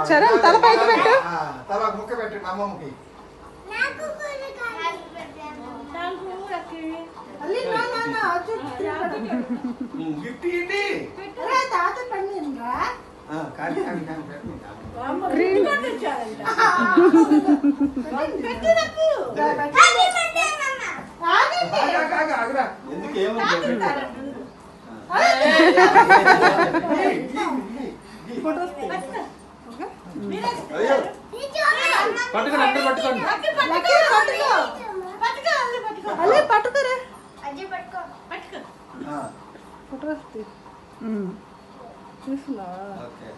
చరణ్ తల పైకి పెట్టు. తల ముక్క పెట్టు అమ్మమ్మకి. గిఫ్ట్ ఏంటి? తాత పండిందా కానీ ఎందుకు ఏమవుతుంది? పట్టుకోండి అందరు పట్టుకోండి. పట్టుకోరా పట్టుకో ఫోటో తీసుకున్నా. ఓకే